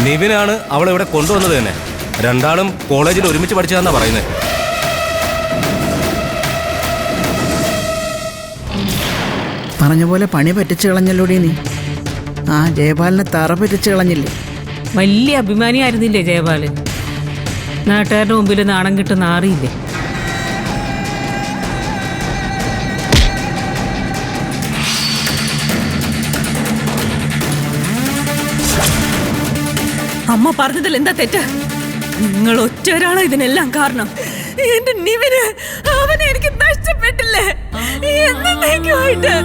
നിവിനാണ് അവളെ ഇവിടെ കൊണ്ടുവന്നത് തന്നെ. രണ്ടാളും കോളേജിൽ ഒരുമിച്ച് പഠിച്ചതാന്നാ പറയുന്നത്. പറഞ്ഞ പോലെ പണി പറ്റിച്ചു കളഞ്ഞല്ലോടി നീ. ആ ജയപാലിനെ തറ പറ്റിച്ചു കളഞ്ഞില്ലേ? വലിയ അഭിമാനിയായിരുന്നില്ലേ ജയപാലൻ? നാട്ടുകാരുടെ മുമ്പിൽ നാണം കിട്ടുന്ന ആറിയില്ലേ? അമ്മ പറഞ്ഞതിൽ എന്താ തെറ്റ്? നിങ്ങൾ ഒറ്റ ഒരാളാ ഇതിനെല്ലാം കാരണം. എന്റെ നിവിന് അവനെ എനിക്ക് നഷ്ടപ്പെട്ടില്ലേ എന്നേക്കുമായിട്ട്.